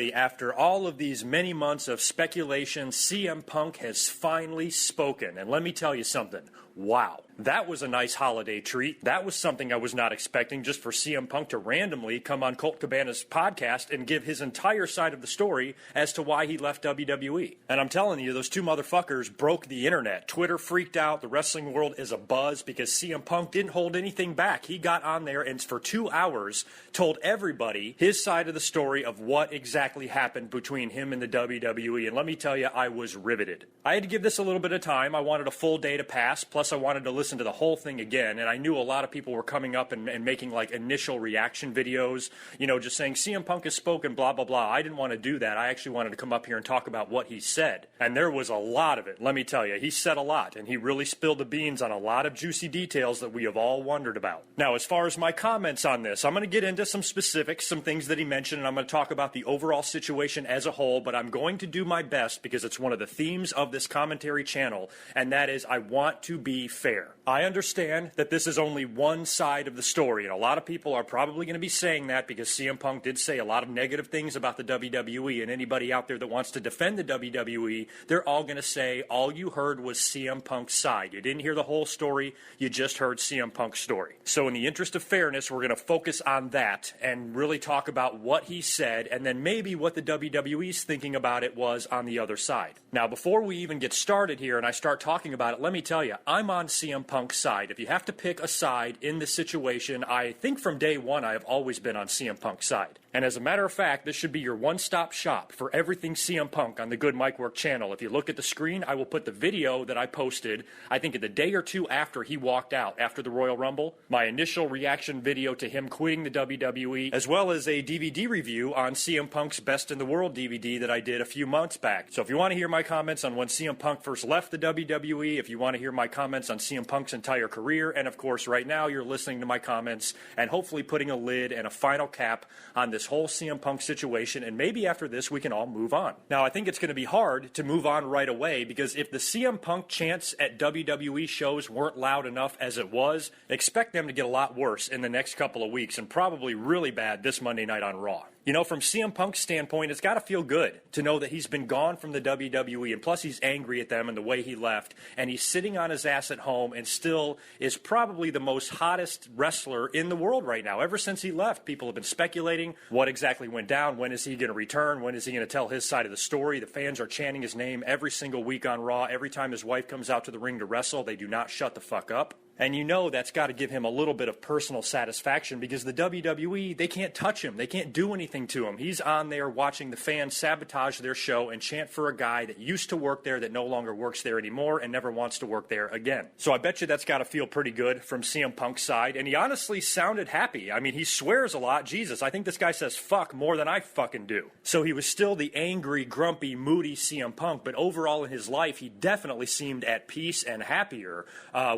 finally, after all of these many months of speculation, CM Punk has finally spoken. And let me tell you something. Wow. That was a nice holiday treat. That was something I was not expecting, just for CM Punk to randomly come on Colt Cabana's podcast and give his entire side of the story as to why he left WWE. And I'm telling you, those two motherfuckers broke the internet. Twitter freaked out. The wrestling world is abuzz because CM Punk didn't hold anything back. He got on there and for 2 hours told everybody his side of the story of what exactly happened between him and the WWE. And let me tell you, I was riveted. I had to give this a little bit of time. I wanted a full day to pass, plus I wanted to listen to the whole thing again, and I knew a lot of people were coming up and making like initial reaction videos, you know, just saying CM Punk has spoken, blah, blah, blah. I didn't want to do that. I actually wanted to come up here and talk about what he said, and there was a lot of it, let me tell you. He said a lot, and he really spilled the beans on a lot of juicy details that we have all wondered about. Now, as far as my comments on this, I'm going to get into some specifics, some things that he mentioned, and I'm going to talk about the overall situation as a whole, but I'm going to do my best because it's one of the themes of this commentary channel, and that is I want to be fair. I understand that this is only one side of the story, and a lot of people are probably going to be saying that because CM Punk did say a lot of negative things about the WWE, and anybody out there that wants to defend the WWE, they're all going to say all you heard was CM Punk's side. You didn't hear the whole story, you just heard CM Punk's story. So in the interest of fairness, we're going to focus on that and really talk about what he said, and then maybe what the WWE's thinking about it was on the other side. Now, before we even get started here and I start talking about it, let me tell you, I'm on CM Punk's side. If you have to pick a side in this situation, I think from day one I have always been on CM Punk's side. And as a matter of fact, this should be your one-stop shop for everything CM Punk on the GoodMicWork channel. If you look at the screen, I will put the video that I posted, I think the day or two after he walked out, after the Royal Rumble, my initial reaction video to him quitting the WWE, as well as a DVD review on CM Punk's Best in the World DVD that I did a few months back. So if you want to hear my comments on when CM Punk first left the WWE, if you want to hear my comments on CM Punk's entire career, and of course right now you're listening to my comments and hopefully putting a lid and a final cap on this whole CM Punk situation, and maybe after this we can all move on. Now, I think it's going to be hard to move on right away because if the CM Punk chants at WWE shows weren't loud enough as it was, expect them to get a lot worse in the next couple of weeks, and probably really bad this Monday night on Raw. You know, from CM Punk's standpoint, it's got to feel good to know that he's been gone from the WWE, and plus he's angry at them and the way he left, and he's sitting on his ass at home and still is probably the most hottest wrestler in the world right now. Ever since he left, people have been speculating what exactly went down, when is he going to return, when is he going to tell his side of the story. The fans are chanting his name every single week on Raw. Every time his wife comes out to the ring to wrestle, they do not shut the fuck up. And you know that's got to give him a little bit of personal satisfaction because the WWE, they can't touch him. They can't do anything to him. He's on there watching the fans sabotage their show and chant for a guy that used to work there that no longer works there anymore and never wants to work there again. So I bet you that's got to feel pretty good from CM Punk's side. And he honestly sounded happy. I mean, he swears a lot. Jesus, I think this guy says fuck more than I fucking do. So he was still the angry, grumpy, moody CM Punk, but overall in his life, he definitely seemed at peace and happier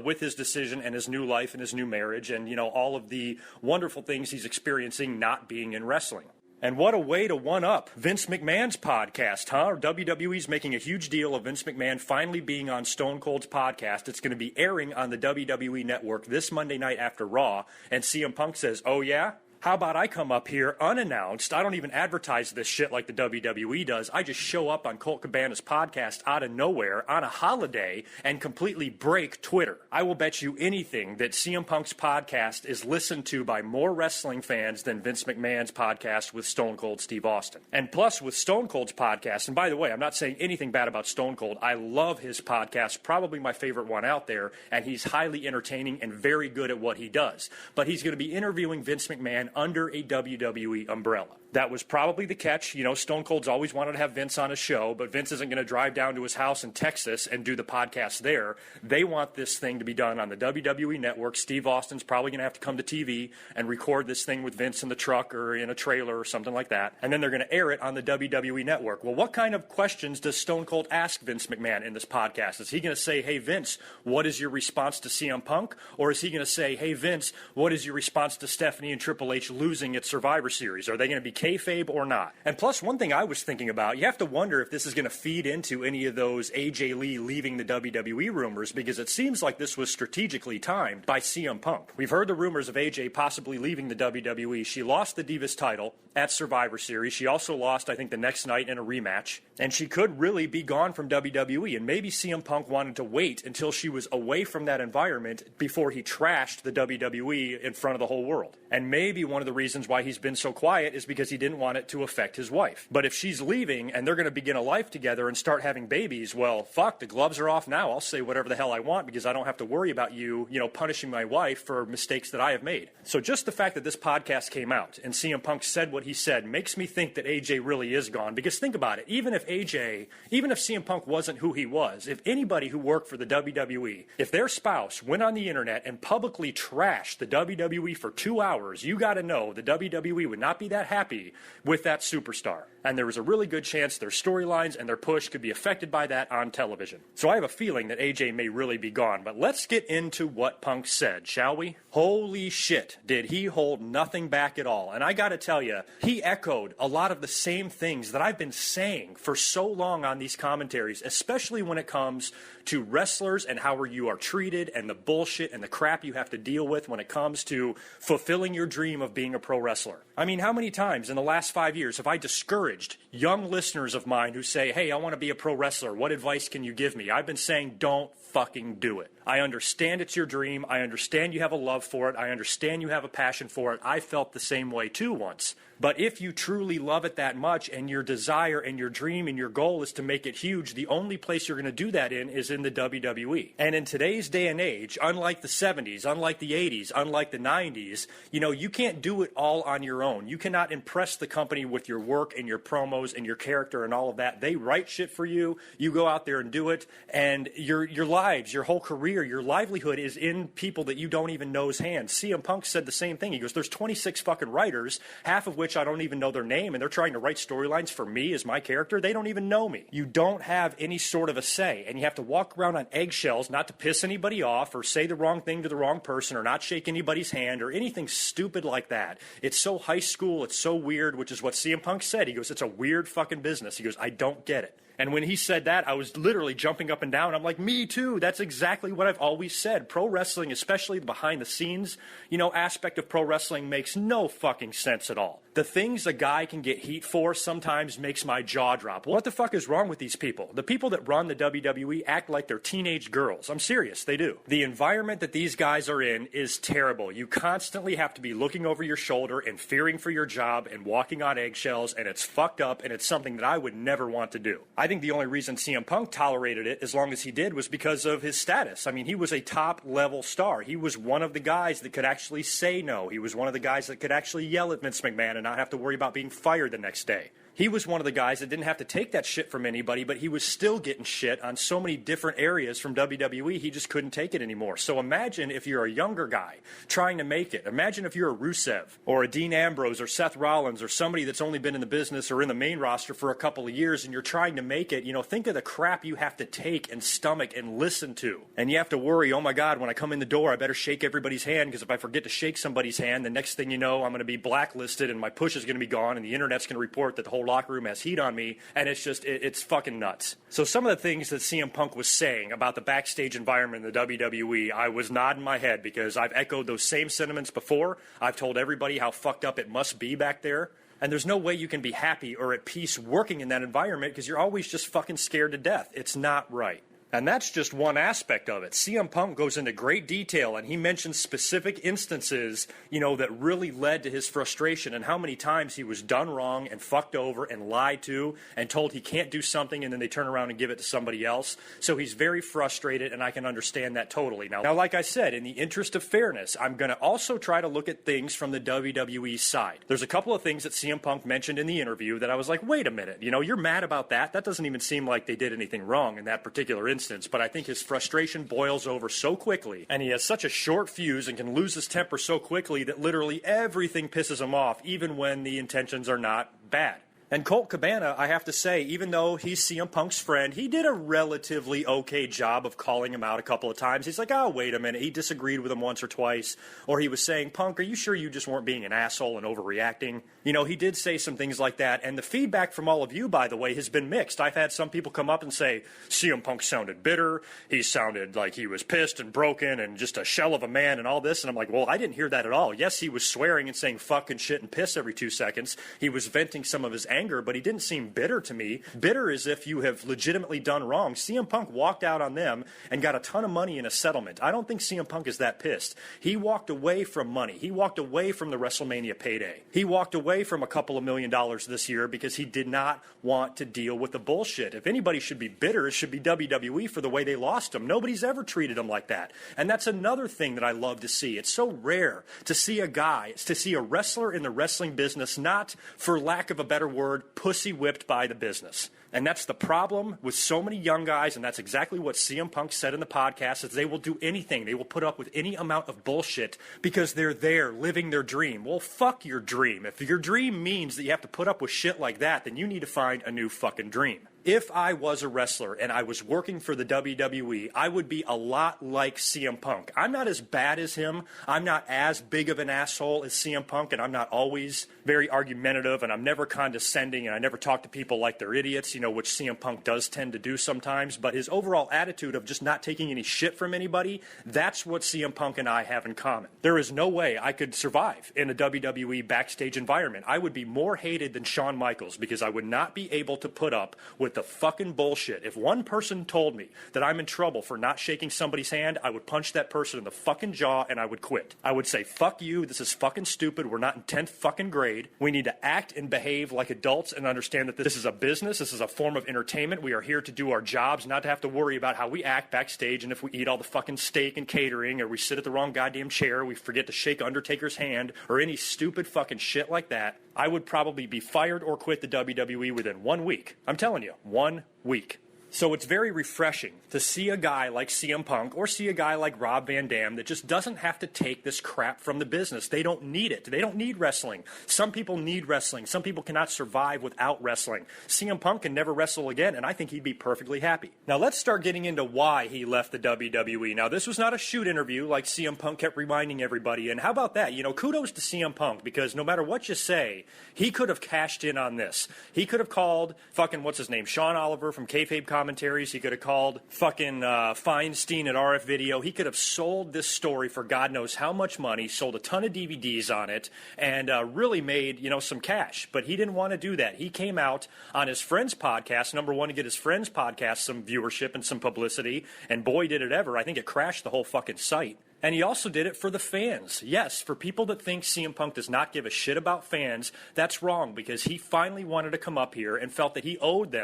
with his decision and his new life and his new marriage and, you know, all of the wonderful things he's experiencing not being in wrestling. And what a way to one-up Vince McMahon's podcast, huh? WWE's making a huge deal of Vince McMahon finally being on Stone Cold's podcast. It's going to be airing on the WWE Network this Monday night after Raw. And CM Punk says, oh yeah? How about I come up here unannounced? I don't even advertise this shit like the WWE does. I just show up on Colt Cabana's podcast out of nowhere on a holiday and completely break Twitter. I will bet you anything that CM Punk's podcast is listened to by more wrestling fans than Vince McMahon's podcast with Stone Cold Steve Austin. And plus with Stone Cold's podcast, and by the way, I'm not saying anything bad about Stone Cold. I love his podcast, probably my favorite one out there, and he's highly entertaining and very good at what he does. But he's going to be interviewing Vince McMahon under a WWE umbrella. That was probably the catch. You know, Stone Cold's always wanted to have Vince on his show, but Vince isn't going to drive down to his house in Texas and do the podcast there. They want this thing to be done on the WWE Network. Steve Austin's probably going to have to come to TV and record this thing with Vince in the truck or in a trailer or something like that. And then they're going to air it on the WWE Network. Well, what kind of questions does Stone Cold ask Vince McMahon in this podcast? Is he going to say, hey, Vince, what is your response to CM Punk? Or is he going to say, hey, Vince, what is your response to Stephanie and Triple H losing at Survivor Series? Are they going to be kayfabe or not. And plus, one thing I was thinking about, you have to wonder if this is going to feed into any of those AJ Lee leaving the WWE rumors, because it seems like this was strategically timed by CM Punk. We've heard the rumors of AJ possibly leaving the WWE. She lost the Divas title at Survivor Series. She also lost, I think, the next night in a rematch. And she could really be gone from WWE. And maybe CM Punk wanted to wait until she was away from that environment before he trashed the WWE in front of the whole world. And maybe one of the reasons why he's been so quiet is because he didn't want it to affect his wife. But if she's leaving and they're going to begin a life together and start having babies, well, fuck, the gloves are off now. I'll say whatever the hell I want because I don't have to worry about you, punishing my wife for mistakes that I have made. So just the fact that this podcast came out and CM Punk said what he said makes me think that AJ really is gone. Because think about it, even if CM Punk wasn't who he was, if anybody who worked for the WWE, if their spouse went on the internet and publicly trashed the WWE for 2 hours, you got to know the WWE would not be that happy with that superstar. And there was a really good chance their storylines and their push could be affected by that on television. So I have a feeling that AJ may really be gone. But let's get into what Punk said, shall we? Holy shit, did he hold nothing back at all. And I got to tell you, he echoed a lot of the same things that I've been saying for so long on these commentaries, especially when it comes to wrestlers and how you are treated and the bullshit and the crap you have to deal with when it comes to fulfilling your dream of being a pro wrestler. I mean, how many times in the last 5 years have I discouraged young listeners of mine who say, hey, I want to be a pro wrestler. What advice can you give me? I've been saying, don't fucking do it. I understand it's your dream. I understand you have a love for it. I understand you have a passion for it. I felt the same way too once. But if you truly love it that much and your desire and your dream and your goal is to make it huge, the only place you're going to do that in is in the WWE. And in today's day and age, unlike the 70s, unlike the 80s, unlike the 90s, you can't do it all on your own. You cannot impress the company with your work and your promos and your character and all of that. They write shit for you. You go out there and do it. And your lives, your whole career, your livelihood is in people that you don't even know's hands. CM Punk said the same thing. He goes, there's 26 fucking writers, half of which I don't even know their name, and they're trying to write storylines for me as my character. They don't even know me. You don't have any sort of a say, and you have to walk around on eggshells not to piss anybody off or say the wrong thing to the wrong person or not shake anybody's hand or anything stupid like that. It's so high school, it's so weird, which is what CM Punk said. He goes, it's a weird fucking business. He goes, I don't get it. And when he said that, I was literally jumping up and down. I'm like, me too. That's exactly what I've always said. Pro wrestling, especially the behind the scenes, aspect of pro wrestling makes no fucking sense at all. The things a guy can get heat for sometimes makes my jaw drop. What the fuck is wrong with these people? The people that run the WWE act like they're teenage girls. I'm serious, they do. The environment that these guys are in is terrible. You constantly have to be looking over your shoulder and fearing for your job and walking on eggshells, and it's fucked up, and it's something that I would never want to do. I think the only reason CM Punk tolerated it as long as he did was because of his status. I mean, he was a top-level star. He was one of the guys that could actually say no. He was one of the guys that could actually yell at Vince McMahon and not have to worry about being fired the next day. He was one of the guys that didn't have to take that shit from anybody, but he was still getting shit on so many different areas from WWE, he just couldn't take it anymore. So imagine if you're a younger guy trying to make it. Imagine if you're a Rusev or a Dean Ambrose or Seth Rollins or somebody that's only been in the business or in the main roster for a couple of years and you're trying to make it. Think of the crap you have to take and stomach and listen to. And you have to worry, oh my God, when I come in the door, I better shake everybody's hand because if I forget to shake somebody's hand, the next thing you know, I'm going to be blacklisted and my push is going to be gone and the internet's going to report that the whole locker room has heat on me, and it's fucking nuts. So some of the things that CM Punk was saying about the backstage environment in the WWE, I was nodding my head because I've echoed those same sentiments before. I've told everybody how fucked up it must be back there. And there's no way you can be happy or at peace working in that environment because you're always just fucking scared to death. It's not right. And that's just one aspect of it. CM Punk goes into great detail, and he mentions specific instances, that really led to his frustration and how many times he was done wrong and fucked over and lied to and told he can't do something, and then they turn around and give it to somebody else. So he's very frustrated, and I can understand that totally. Now, like I said, in the interest of fairness, I'm going to also try to look at things from the WWE side. There's a couple of things that CM Punk mentioned in the interview that I was like, wait a minute, you're mad about that? That doesn't even seem like they did anything wrong in that particular instance. But I think his frustration boils over so quickly, and he has such a short fuse and can lose his temper so quickly that literally everything pisses him off, even when the intentions are not bad. And Colt Cabana, I have to say, even though he's CM Punk's friend, he did a relatively okay job of calling him out a couple of times. He's like, oh, wait a minute. He disagreed with him once or twice. Or he was saying, Punk, are you sure you just weren't being an asshole and overreacting? You know, he did say some things like that. And the feedback from all of you, by the way, has been mixed. I've had some people come up and say, CM Punk sounded bitter. He sounded like he was pissed and broken and just a shell of a man and all this. And I'm like, well, I didn't hear that at all. Yes, he was swearing and saying fuck and shit and piss every 2 seconds. He was venting some of his anger, but he didn't seem bitter to me. Bitter is if you have legitimately done wrong. CM Punk walked out on them and got a ton of money in a settlement. I don't think CM Punk is that pissed. He walked away from money. He walked away from the WrestleMania payday. He walked away from a couple of $1 million this year because he did not want to deal with the bullshit. If anybody should be bitter, it should be WWE for the way they lost him. Nobody's ever treated him like that. And that's another thing that I love to see. It's so rare to see a wrestler in the wrestling business, not, for lack of a better word, pussy whipped by the business. And that's the problem with so many young guys, and that's exactly what CM Punk said in the podcast, is they will do anything. They will put up with any amount of bullshit because they're there living their dream. Well, fuck your dream. If your dream means that you have to put up with shit like that, then you need to find a new fucking dream. If I was a wrestler and I was working for the WWE, I would be a lot like CM Punk. I'm not as bad as him. I'm not as big of an asshole as CM Punk, and I'm not always very argumentative, and I'm never condescending, and I never talk to people like they're idiots, you know, which CM Punk does tend to do sometimes. But his overall attitude of just not taking any shit from anybody, that's what CM Punk and I have in common. There is no way I could survive in a WWE backstage environment. I would be more hated than Shawn Michaels because I would not be able to put up with the fucking bullshit. If one person told me that I'm in trouble for not shaking somebody's hand, I would punch that person in the fucking jaw and I would quit. I would say, fuck you, this is fucking stupid, we're not in 10th fucking grade. We need to act and behave like adults and understand that this is a business, this is a form of entertainment. We are here to do our jobs, not to have to worry about how we act backstage and if we eat all the fucking steak and catering or we sit at the wrong goddamn chair, we forget to shake Undertaker's hand or any stupid fucking shit like that. I would probably be fired or quit the WWE within 1 week. I'm telling you, 1 week. So it's very refreshing to see a guy like CM Punk or see a guy like Rob Van Dam that just doesn't have to take this crap from the business. They don't need it. They don't need wrestling. Some people need wrestling. Some people cannot survive without wrestling. CM Punk can never wrestle again, and I think he'd be perfectly happy. Now let's start getting into why he left the WWE. Now this was not a shoot interview like CM Punk kept reminding everybody, and how about that? You know, kudos to CM Punk because no matter what you say, he could have cashed in on this. He could have called fucking, what's his name, Sean Oliver from Kayfabe Commentaries. He could have called fucking Feinstein at RF Video. He could have sold this story for God knows how much money, sold a ton of DVDs on it, and really made, you know, some cash. But he didn't want to do that. He came out on his friend's podcast, number one, to get his friend's podcast some viewership and some publicity, and boy, did it ever. I think it crashed the whole fucking site. And he also did it for the fans. Yes, for people that think CM Punk does not give a shit about fans, that's wrong because he finally wanted to come up here and felt that he owed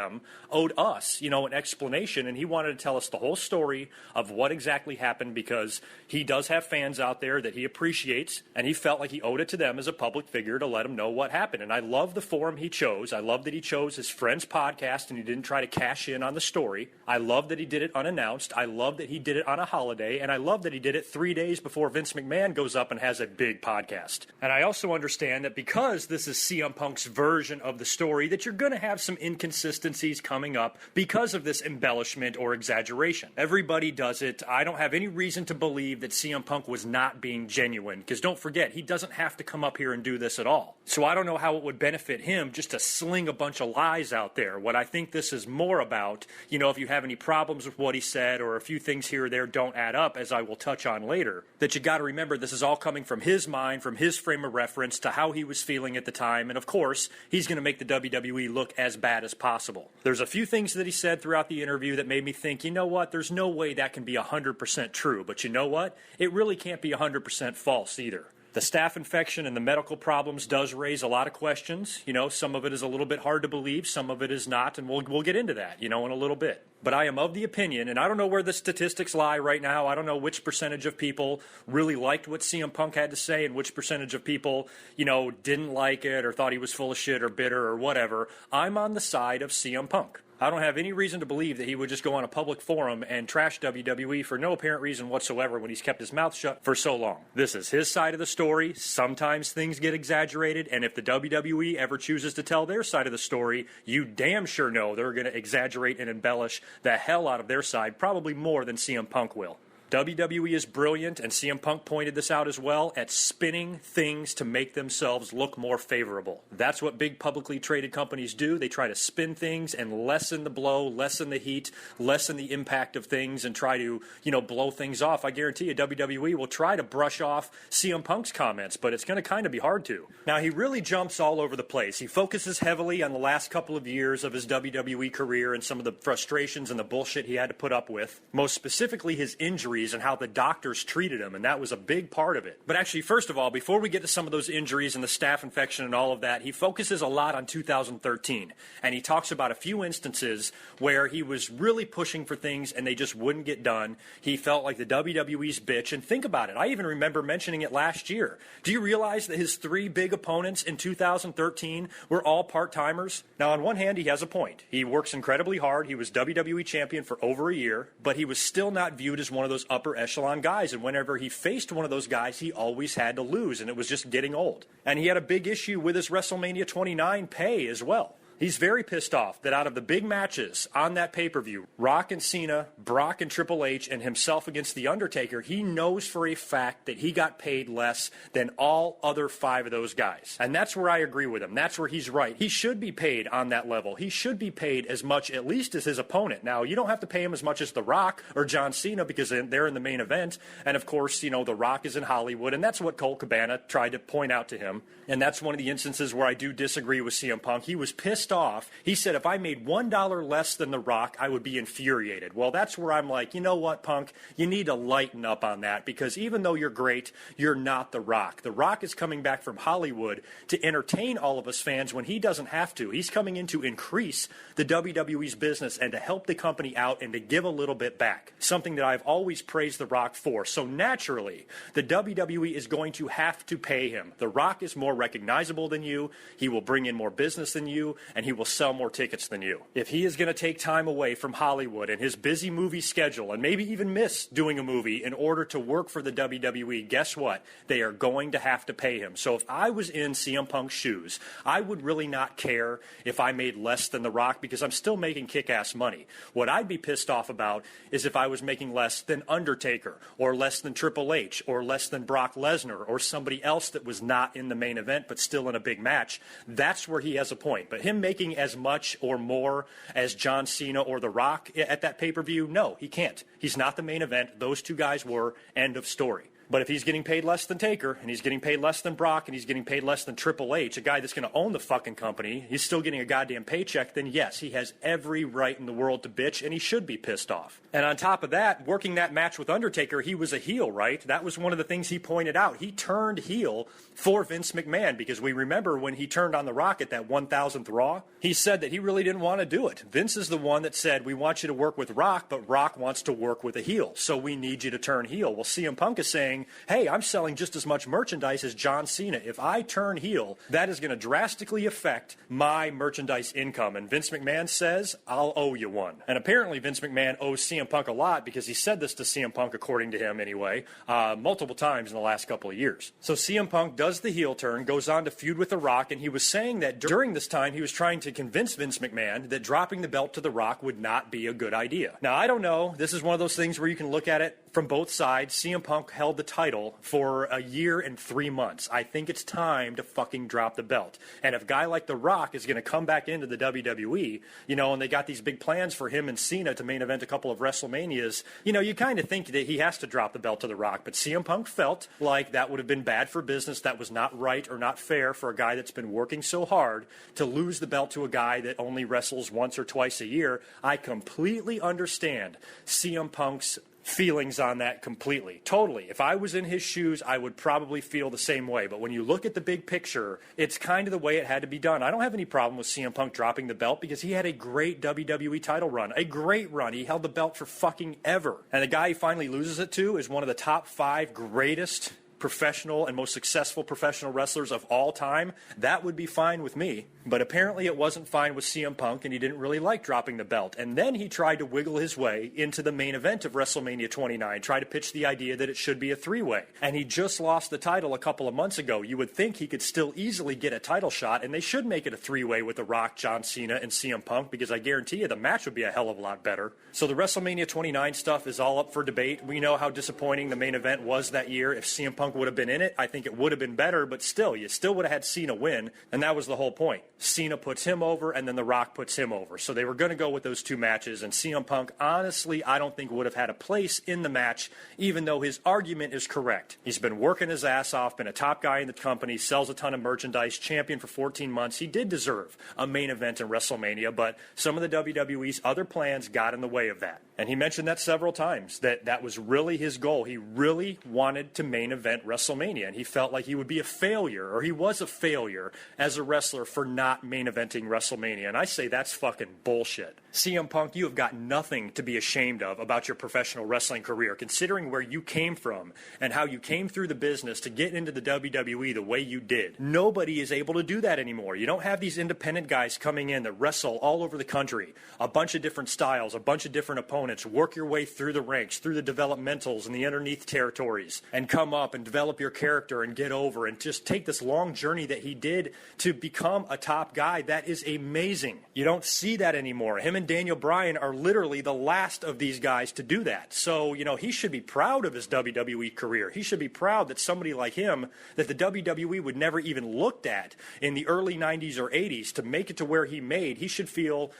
us, you know, an explanation, and he wanted to tell us the whole story of what exactly happened because he does have fans out there that he appreciates, and he felt like he owed it to them as a public figure to let them know what happened. And I love the forum he chose. I love that he chose his friend's podcast and he didn't try to cash in on the story. I love that he did it unannounced. I love that he did it on a holiday, and I love that he did it 3 days before Vince McMahon goes up and has a big podcast. And I also understand that because this is CM Punk's version of the story, that you're going to have some inconsistencies coming up because of this embellishment or exaggeration. Everybody does it. I don't have any reason to believe that CM Punk was not being genuine, because don't forget, he doesn't have to come up here and do this at all. So I don't know how it would benefit him just to sling a bunch of lies out there. What I think this is more about, you know, if you have any problems with what he said or a few things here or there don't add up, as I will touch on later, that you got to remember this is all coming from his mind, from his frame of reference to how he was feeling at the time. And of course, he's going to make the WWE look as bad as possible. There's a few things that he said throughout the interview that made me think, you know what, there's no way that can be 100% true. But you know what? It really can't be 100% false either. The staph infection and the medical problems does raise a lot of questions. You know, some of it is a little bit hard to believe, some of it is not, and we'll get into that, you know, in a little bit. But I am of the opinion, and I don't know where the statistics lie right now. I don't know which percentage of people really liked what CM Punk had to say and which percentage of people, you know, didn't like it or thought he was full of shit or bitter or whatever. I'm on the side of CM Punk. I don't have any reason to believe that he would just go on a public forum and trash WWE for no apparent reason whatsoever when he's kept his mouth shut for so long. This is his side of the story. Sometimes things get exaggerated, and if the WWE ever chooses to tell their side of the story, you damn sure know they're going to exaggerate and embellish the hell out of their side, probably more than CM Punk will. WWE is brilliant, and CM Punk pointed this out as well, at spinning things to make themselves look more favorable. That's what big publicly traded companies do. They try to spin things and lessen the blow, lessen the heat, lessen the impact of things, and try to, blow things off. I guarantee you WWE will try to brush off CM Punk's comments, but it's going to kind of be hard to. Now, he really jumps all over the place. He focuses heavily on the last couple of years of his WWE career and some of the frustrations and the bullshit he had to put up with, most specifically his injuries and how the doctors treated him, and that was a big part of it. But actually, first of all, before we get to some of those injuries and the staph infection and all of that, he focuses a lot on 2013, and he talks about a few instances where he was really pushing for things and they just wouldn't get done. He felt like the WWE's bitch, and think about it. I even remember mentioning it last year. Do you realize that his 3 big opponents in 2013 were all part-timers? Now, on one hand, he has a point. He works incredibly hard. He was WWE champion for over a year, but he was still not viewed as one of those upper echelon guys, and whenever he faced one of those guys, he always had to lose, and it was just getting old. And he had a big issue with his WrestleMania 29 pay as well. He's very pissed off that out of the big matches on that pay-per-view, Rock and Cena, Brock and Triple H, and himself against The Undertaker, he knows for a fact that he got paid less than all other 5 of those guys. And that's where I agree with him. That's where he's right. He should be paid on that level. He should be paid as much, at least, as his opponent. Now, you don't have to pay him as much as The Rock or John Cena because they're in the main event. And, of course, The Rock is in Hollywood, and that's what Colt Cabana tried to point out to him. And that's one of the instances where I do disagree with CM Punk. He was pissed off. He said, if I made $1 less than The Rock, I would be infuriated. Well, that's where I'm like, you know what, Punk? You need to lighten up on that, because even though you're great, you're not The Rock. The Rock is coming back from Hollywood to entertain all of us fans when he doesn't have to. He's coming in to increase the WWE's business and to help the company out and to give a little bit back, something that I've always praised The Rock for. So naturally, the WWE is going to have to pay him. The Rock is more recognizable than you. He will bring in more business than you, and he will sell more tickets than you. If he is going to take time away from Hollywood and his busy movie schedule and maybe even miss doing a movie in order to work for the WWE, guess what? They are going to have to pay him. So if I was in CM Punk's shoes, I would really not care if I made less than The Rock, because I'm still making kick-ass money. What I'd be pissed off about is if I was making less than Undertaker or less than Triple H or less than Brock Lesnar or somebody else that was not in the main event but still in a big match. That's where he has a point. But him making as much or more as John Cena or The Rock at that pay-per-view, no, he can't. He's not the main event. Those 2 guys were. End of story. But if he's getting paid less than Taker, and he's getting paid less than Brock, and he's getting paid less than Triple H, a guy that's going to own the fucking company, he's still getting a goddamn paycheck, then yes, he has every right in the world to bitch, and he should be pissed off. And on top of that, working that match with Undertaker, he was a heel, right? That was one of the things he pointed out. He turned heel for Vince McMahon, because we remember when he turned on The Rock at that 1000th Raw, he said that he really didn't want to do it. Vince is the one that said, we want you to work with Rock, but Rock wants to work with a heel, so we need you to turn heel. Well, CM Punk is saying, hey, I'm selling just as much merchandise as John Cena. If I turn heel, that is going to drastically affect my merchandise income. And Vince McMahon says, I'll owe you one. And apparently Vince McMahon owes CM Punk a lot, because he said this to CM Punk, according to him anyway, multiple times in the last couple of years. So CM Punk does the heel turn, goes on to feud with The Rock, and he was saying that during this time he was trying to convince Vince McMahon that dropping the belt to The Rock would not be a good idea. Now, I don't know. This is one of those things where you can look at it from both sides. CM Punk held the title for a year and 3 months. I think it's time to fucking drop the belt. And if a guy like The Rock is going to come back into the WWE, and they got these big plans for him and Cena to main event a couple of WrestleManias, you kind of think that he has to drop the belt to The Rock. But CM Punk felt like that would have been bad for business. That was not right or not fair for a guy that's been working so hard to lose the belt to a guy that only wrestles once or twice a year. I completely understand CM Punk's feelings on that completely. Totally. If I was in his shoes, I would probably feel the same way. But when you look at the big picture, it's kind of the way it had to be done. I don't have any problem with CM Punk dropping the belt, because he had a great WWE title run. A great run. He held the belt for fucking ever. And the guy he finally loses it to is one of the top 5 greatest professional and most successful professional wrestlers of all time, that would be fine with me. But apparently it wasn't fine with CM Punk, and he didn't really like dropping the belt. And then he tried to wiggle his way into the main event of WrestleMania 29, tried to pitch the idea that it should be a three-way. And he just lost the title a couple of months ago. You would think he could still easily get a title shot, and they should make it a three-way with The Rock, John Cena, and CM Punk, because I guarantee you the match would be a hell of a lot better. So the WrestleMania 29 stuff is all up for debate. We know how disappointing the main event was that year. If CM Punk would have been in it, I think it would have been better, but still, you still would have had Cena win, and that was the whole point. Cena puts him over, and then The Rock puts him over. So they were going to go with those two matches, and CM Punk, honestly, I don't think would have had a place in the match, even though his argument is correct. He's been working his ass off, been a top guy in the company, sells a ton of merchandise, champion for 14 months. He did deserve a main event in WrestleMania, but some of the WWE's other plans got in the way of that. And he mentioned that several times, that was really his goal. He really wanted to main event WrestleMania, and he felt like he would be a failure, or he was a failure as a wrestler for not main eventing WrestleMania. And I say that's fucking bullshit. CM Punk, you have got nothing to be ashamed of about your professional wrestling career, considering where you came from and how you came through the business to get into the WWE the way you did. Nobody is able to do that anymore. You don't have these independent guys coming in that wrestle all over the country, a bunch of different styles, a bunch of different opponents, work your way through the ranks, through the developmentals and the underneath territories, and come up and develop your character and get over and just take this long journey that he did to become a top guy. That is amazing. You don't see that anymore. Him and Daniel Bryan are literally the last of these guys to do that. So, he should be proud of his WWE career. He should be proud that somebody like him, that the WWE would never even looked at in the early 90s or 80s to make it to where he made, he should feel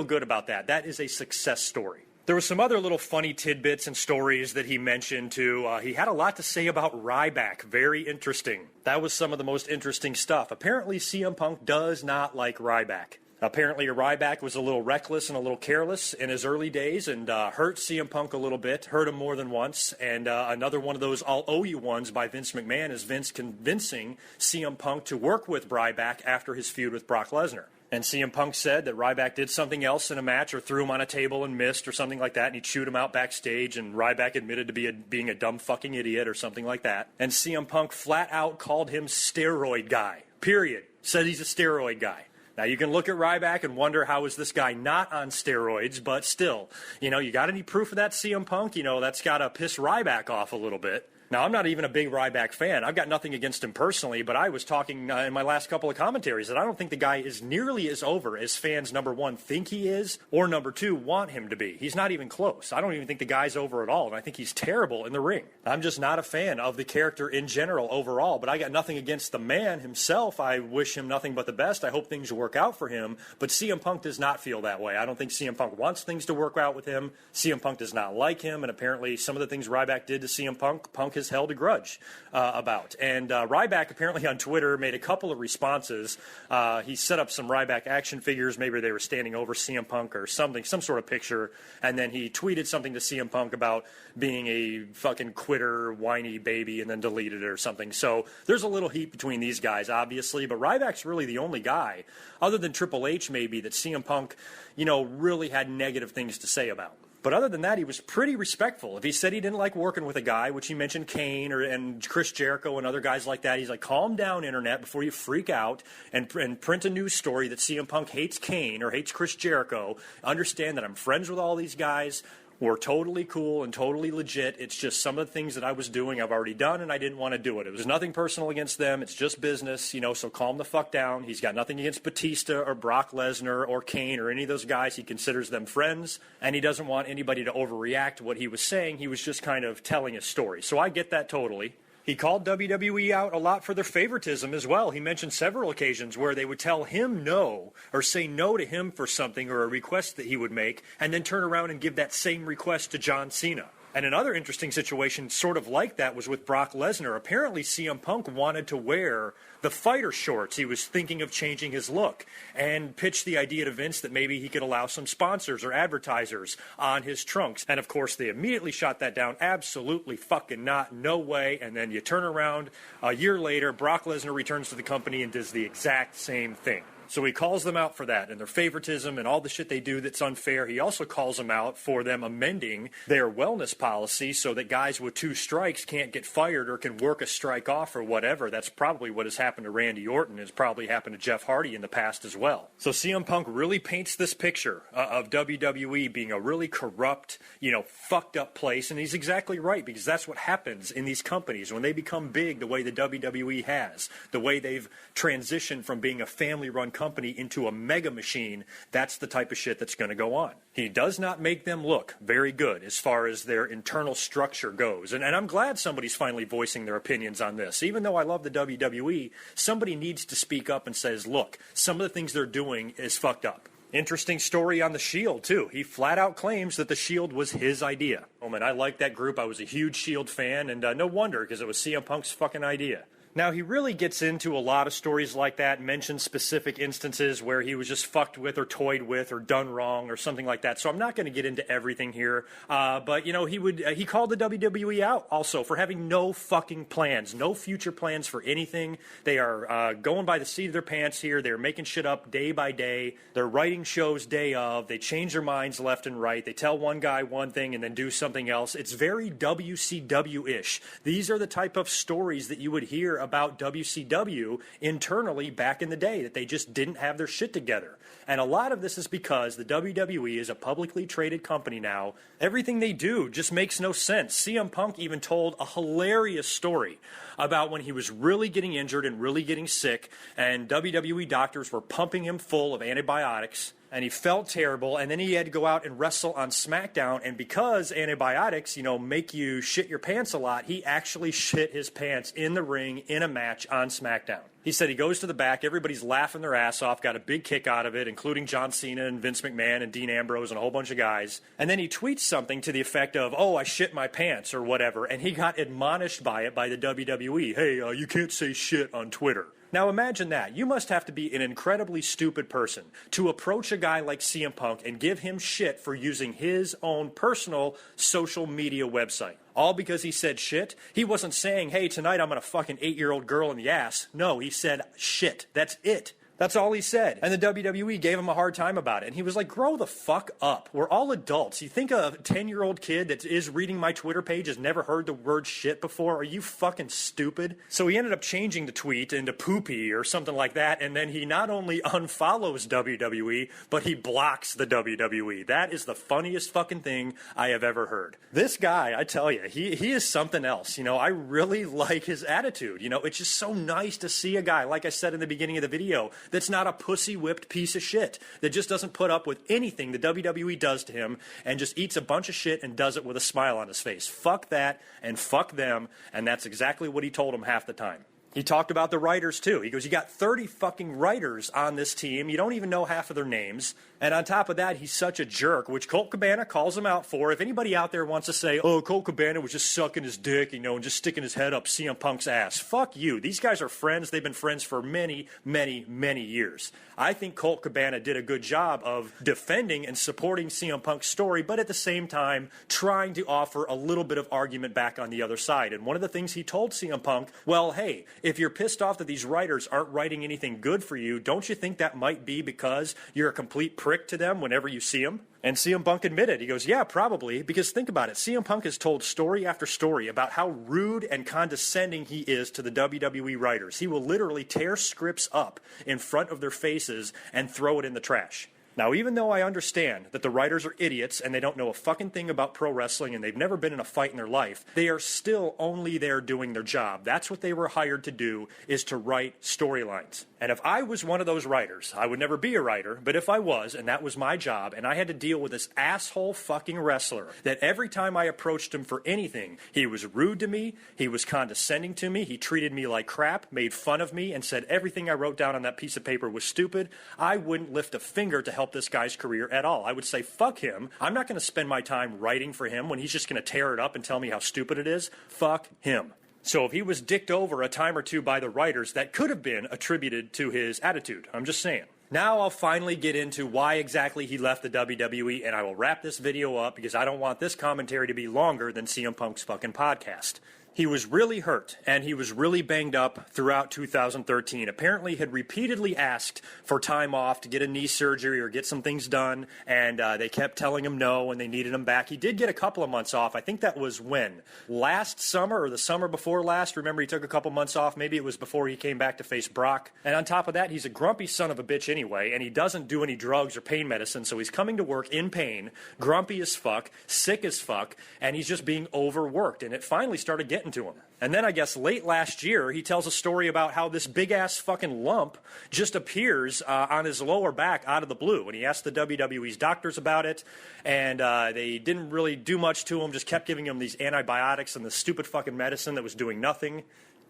good about that. That is a success story. There were some other little funny tidbits and stories that he mentioned, too. He had a lot to say about Ryback. Very interesting. That was some of the most interesting stuff. Apparently, CM Punk does not like Ryback. Apparently, Ryback was a little reckless and a little careless in his early days and hurt CM Punk a little bit, hurt him more than once. And another one of those I'll owe you ones by Vince McMahon is Vince convincing CM Punk to work with Ryback after his feud with Brock Lesnar. And CM Punk said that Ryback did something else in a match or threw him on a table and missed or something like that, and he chewed him out backstage, and Ryback admitted to being a dumb fucking idiot or something like that. And CM Punk flat out called him steroid guy, period. Said he's a steroid guy. Now, you can look at Ryback and wonder, how is this guy not on steroids? But still, you got any proof of that, CM Punk? That's got to piss Ryback off a little bit. Now, I'm not even a big Ryback fan. I've got nothing against him personally, but I was talking in my last couple of commentaries that I don't think the guy is nearly as over as fans, number one, think he is, or number two, want him to be. He's not even close. I don't even think the guy's over at all, and I think he's terrible in the ring. I'm just not a fan of the character in general overall, but I got nothing against the man himself. I wish him nothing but the best. I hope things work out for him, but CM Punk does not feel that way. I don't think CM Punk wants things to work out with him. CM Punk does not like him, and apparently some of the things Ryback did to CM Punk, Punk has held a grudge about. And Ryback apparently on Twitter made a couple of responses. He set up some Ryback action figures. Maybe they were standing over CM Punk or something, some sort of picture. And then he tweeted something to CM Punk about being a fucking quitter, whiny baby, and then deleted it or something. So there's a little heat between these guys, obviously. But Ryback's really the only guy, other than Triple H maybe, that CM Punk, really had negative things to say about. But other than that, he was pretty respectful. If he said he didn't like working with a guy, which he mentioned Kane and Chris Jericho and other guys like that, he's like, calm down, Internet, before you freak out and print a news story that CM Punk hates Kane or hates Chris Jericho. Understand that I'm friends with all these guys. We're totally cool and totally legit. It's just some of the things that I was doing I've already done, and I didn't want to do it. It was nothing personal against them. It's just business, so calm the fuck down. He's got nothing against Batista or Brock Lesnar or Kane or any of those guys. He considers them friends, and he doesn't want anybody to overreact to what he was saying. He was just kind of telling his story. So I get that totally. He called WWE out a lot for their favoritism as well. He mentioned several occasions where they would tell him no or say no to him for something or a request that he would make and then turn around and give that same request to John Cena. And another interesting situation sort of like that was with Brock Lesnar. Apparently CM Punk wanted to wear the fighter shorts. He was thinking of changing his look and pitched the idea to Vince that maybe he could allow some sponsors or advertisers on his trunks. And of course they immediately shot that down. Absolutely fucking not. No way. And then you turn around a year later, Brock Lesnar returns to the company and does the exact same thing. So he calls them out for that and their favoritism and all the shit they do that's unfair. He also calls them out for them amending their wellness policy so that guys with 2 strikes can't get fired or can work a strike off or whatever. That's probably what has happened to Randy Orton. It's probably happened to Jeff Hardy in the past as well. So CM Punk really paints this picture of WWE being a really corrupt, fucked up place. And he's exactly right, because that's what happens in these companies when they become big the way the WWE has, the way they've transitioned from being a family-run company into a mega machine. That's the type of shit that's going to go on. He does not make them look very good as far as their internal structure goes. And I'm glad somebody's finally voicing their opinions on this. Even though I love the WWE, somebody needs to speak up and says, look, some of the things they're doing is fucked up. Interesting story on the Shield, too. He flat out claims that the Shield was his idea. Oh, man, I like that group. I was a huge Shield fan, and no wonder, because it was CM Punk's fucking idea. Now, he really gets into a lot of stories like that, mentions specific instances where he was just fucked with or toyed with or done wrong or something like that. So I'm not going to get into everything here. But, he called the WWE out also for having no fucking plans, no future plans for anything. They are going by the seat of their pants here. They're making shit up day by day. They're writing shows day of. They change their minds left and right. They tell one guy one thing and then do something else. It's very WCW-ish. These are the type of stories that you would hear about WCW internally back in the day, that they just didn't have their shit together. And a lot of this is because the WWE is a publicly traded company now. Everything they do just makes no sense. CM Punk even told a hilarious story about when he was really getting injured and really getting sick, and WWE doctors were pumping him full of antibiotics, and he felt terrible, and then he had to go out and wrestle on SmackDown, and because antibiotics, make you shit your pants a lot, he actually shit his pants in the ring in a match on SmackDown. He said he goes to the back, everybody's laughing their ass off, got a big kick out of it, including John Cena and Vince McMahon and Dean Ambrose and a whole bunch of guys. And then he tweets something to the effect of, oh, I shit my pants or whatever, and he got admonished by it by the WWE. Hey, you can't say shit on Twitter. Now imagine that. You must have to be an incredibly stupid person to approach a guy like CM Punk and give him shit for using his own personal social media website. All because he said shit? He wasn't saying, hey, tonight I'm gonna fuck an 8-year-old girl in the ass. No, he said shit. That's it. That's all he said. And the WWE gave him a hard time about it. And he was like, grow the fuck up. We're all adults. You think a 10-year-old kid that is reading my Twitter page has never heard the word shit before? Are you fucking stupid? So he ended up changing the tweet into poopy or something like that. And then he not only unfollows WWE, but he blocks the WWE. That is the funniest fucking thing I have ever heard. This guy, I tell you, he is something else. I really like his attitude. It's just so nice to see a guy, like I said in the beginning of the video, that's not a pussy-whipped piece of shit, that just doesn't put up with anything the WWE does to him and just eats a bunch of shit and does it with a smile on his face. Fuck that and fuck them, and that's exactly what he told them half the time. He talked about the writers, too. He goes, you got 30 fucking writers on this team. You don't even know half of their names. And on top of that, he's such a jerk, which Colt Cabana calls him out for. If anybody out there wants to say, oh, Colt Cabana was just sucking his dick, and just sticking his head up CM Punk's ass. Fuck you. These guys are friends. They've been friends for many, many, many years. I think Colt Cabana did a good job of defending and supporting CM Punk's story, but at the same time, trying to offer a little bit of argument back on the other side. And one of the things he told CM Punk, well, hey, if you're pissed off that these writers aren't writing anything good for you, don't you think that might be because you're a complete prick to them whenever you see them? And CM Punk admitted, he goes, yeah, probably, because think about it. CM Punk has told story after story about how rude and condescending he is to the WWE writers. He will literally tear scripts up in front of their faces and throw it in the trash. Now, even though I understand that the writers are idiots and they don't know a fucking thing about pro wrestling and they've never been in a fight in their life, they are still only there doing their job. That's what they were hired to do, is to write storylines. And if I was one of those writers, I would never be a writer, but if I was, and that was my job, and I had to deal with this asshole fucking wrestler, that every time I approached him for anything, he was rude to me, he was condescending to me, he treated me like crap, made fun of me, and said everything I wrote down on that piece of paper was stupid, I wouldn't lift a finger to help this guy's career at all. I would say, fuck him. I'm not going to spend my time writing for him when he's just going to tear it up and tell me how stupid it is. Fuck him. So if he was dicked over a time or two by the writers, that could have been attributed to his attitude. I'm just saying. Now I'll finally get into why exactly he left the WWE, and I will wrap this video up because I don't want this commentary to be longer than CM Punk's fucking podcast. He was really hurt, and he was really banged up throughout 2013. Apparently had repeatedly asked for time off to get a knee surgery or get some things done, and they kept telling him no, and they needed him back. He did get a couple of months off. I think that was when? Last summer or the summer before last? Remember, he took a couple months off. Maybe it was before he came back to face Brock. And on top of that, he's a grumpy son of a bitch anyway, and he doesn't do any drugs or pain medicine, so he's coming to work in pain, grumpy as fuck, sick as fuck, and he's just being overworked. And it finally started getting to him. And then I guess late last year, he tells a story about how this big-ass fucking lump just appears on his lower back out of the blue. And he asked the WWE's doctors about it, and they didn't really do much to him, just kept giving him these antibiotics and the stupid fucking medicine that was doing nothing.